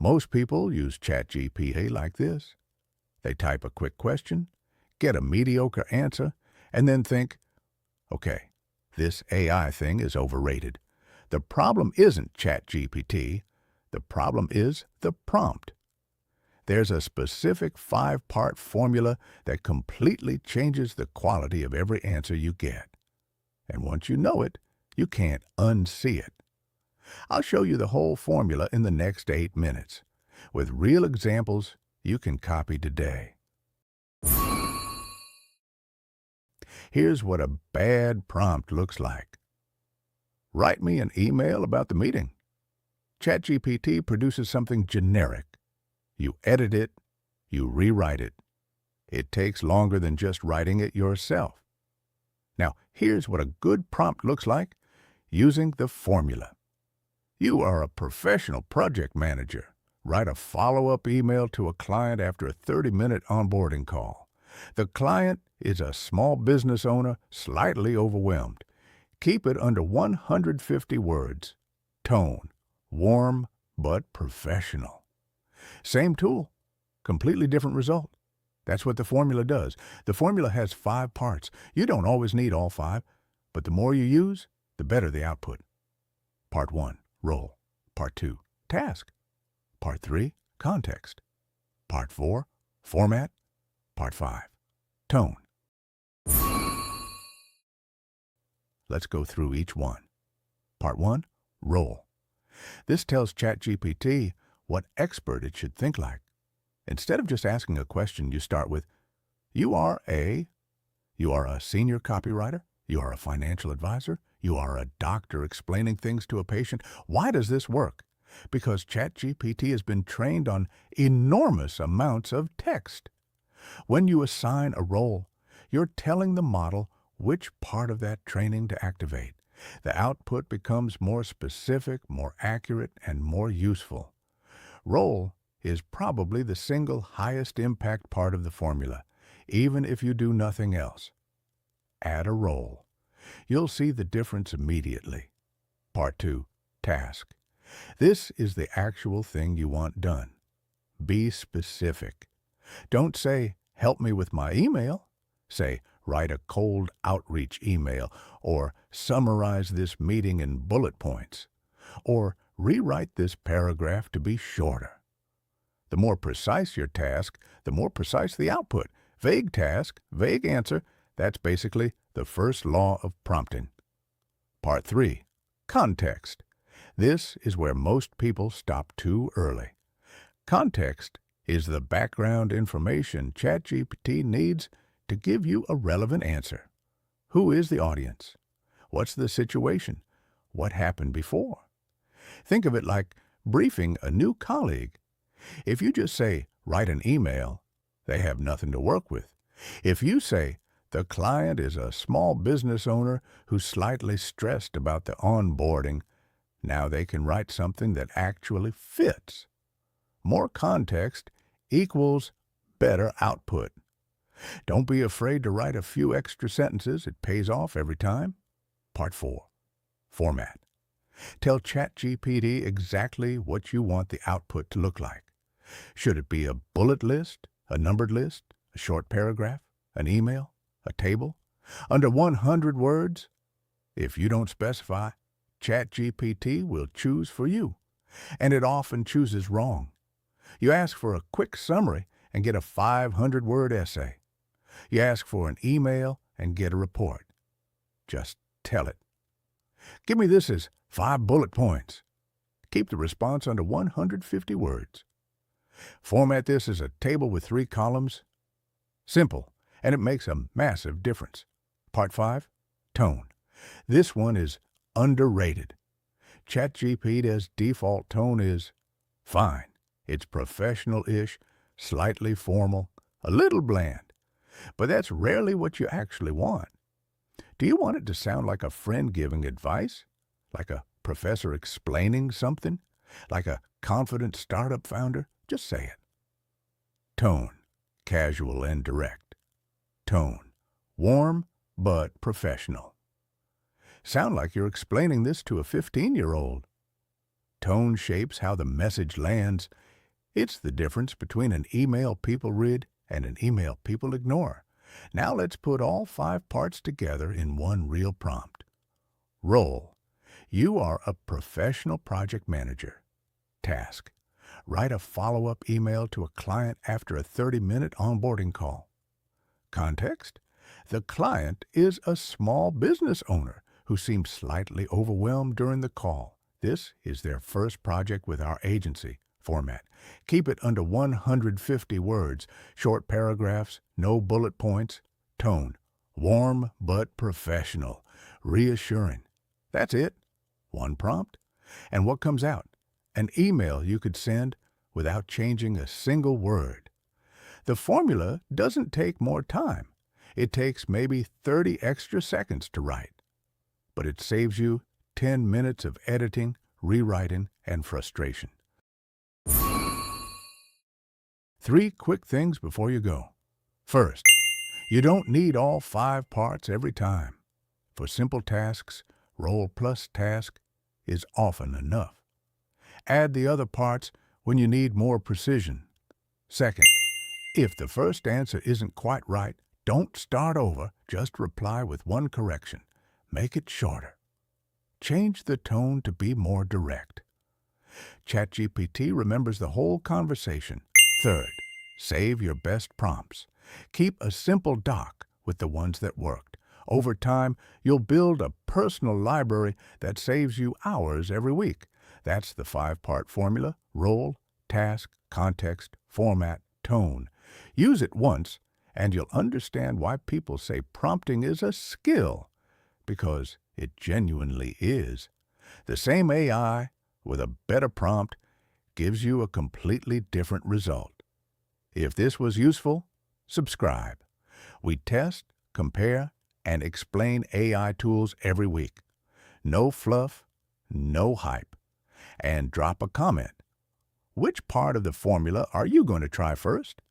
Most people use ChatGPT like this. They type a quick question, get a mediocre answer, and then think, okay, this AI thing is overrated. The problem isn't ChatGPT. The problem is the prompt. There's a specific 5-part formula that completely changes the quality of every answer you get. And once you know it, you can't unsee it. I'll show you the whole formula in the next 8 minutes, with real examples you can copy today. Here's what a bad prompt looks like. Write me an email about the meeting. ChatGPT produces something generic. You edit it, you rewrite it. It takes longer than just writing it yourself. Now, here's what a good prompt looks like using the formula. You are a professional project manager. Write a follow-up email to a client after a 30-minute onboarding call. The client is a small business owner, slightly overwhelmed. Keep it under 150 words. Tone, warm but professional. Same tool, completely different result. That's what the formula does. The formula has 5 parts. You don't always need all 5, but the more you use, the better the output. Part 1, role. Part 2, task. Part 3, context. Part 4, format. Part 5, tone. Let's go through each one. Part 1, role. This tells ChatGPT what expert it should think like. Instead of just asking a question, you start with, you are a senior copywriter, you are a financial advisor, you are a doctor explaining things to a patient. Why does this work? Because ChatGPT has been trained on enormous amounts of text. When you assign a role, you're telling the model which part of that training to activate. The output becomes more specific, more accurate, and more useful. Role is probably the single highest impact part of the formula, even if you do nothing else. Add a role. You'll see the difference immediately. Part 2, task. This is the actual thing you want done. Be specific. Don't say, help me with my email. Say, write a cold outreach email, or summarize this meeting in bullet points, or rewrite this paragraph to be shorter. The more precise your task, the more precise the output. Vague task, vague answer, that's basically the first law of prompting. Part 3, context. This is where most people stop too early. Context is the background information ChatGPT needs to give you a relevant answer. Who is the audience? What's the situation? What happened before? Think of it like briefing a new colleague. If you just say, write an email, they have nothing to work with. If you say, the client is a small business owner who's slightly stressed about the onboarding, now they can write something that actually fits. More context equals better output. Don't be afraid to write a few extra sentences. It pays off every time. Part 4, format. Tell ChatGPT exactly what you want the output to look like. Should it be a bullet list, a numbered list, a short paragraph, an email, a table? Under 100 words? If you don't specify, ChatGPT will choose for you, and it often chooses wrong. You ask for a quick summary and get a 500-word essay. You ask for an email and get a report. Just tell it. Give me this as 5 bullet points. Keep the response under 150 words. Format this as a table with 3 columns. Simple, and it makes a massive difference. Part 5, tone. This one is underrated. ChatGPT's default tone is fine. It's professional-ish, slightly formal, a little bland. But that's rarely what you actually want. Do you want it to sound like a friend giving advice? Like a professor explaining something? Like a confident startup founder? Just say it. Tone, casual and direct. Tone, warm but professional. Sound like you're explaining this to a 15-year-old. Tone shapes how the message lands. It's the difference between an email people read and an email people ignore. Now let's put all 5 parts together in one real prompt. Role. You are a professional project manager. Task. Write a follow-up email to a client after a 30-minute onboarding call. Context. The client is a small business owner who seems slightly overwhelmed during the call. This is their first project with our agency. Format. Keep it under 150 words, short paragraphs, no bullet points. Tone. Warm but professional, reassuring. That's it. One prompt. And what comes out? An email you could send without changing a single word. The formula doesn't take more time. It takes maybe 30 extra seconds to write. But it saves you 10 minutes of editing, rewriting, and frustration. 3 quick things before you go. First, you don't need all 5 parts every time. For simple tasks, role plus task is often enough. Add the other parts when you need more precision. Second, if the first answer isn't quite right, don't start over, just reply with one correction. Make it shorter. Change the tone to be more direct. ChatGPT remembers the whole conversation. Third, save your best prompts. Keep a simple doc with the ones that worked. Over time, you'll build a personal library that saves you hours every week. That's the 5-part formula: role, task, context, format, tone. Use it once, and you'll understand why people say prompting is a skill, because it genuinely is. The same AI, with a better prompt, gives you a completely different result. If this was useful, subscribe. We test, compare, and explain AI tools every week. No fluff, no hype. And drop a comment. Which part of the formula are you going to try first?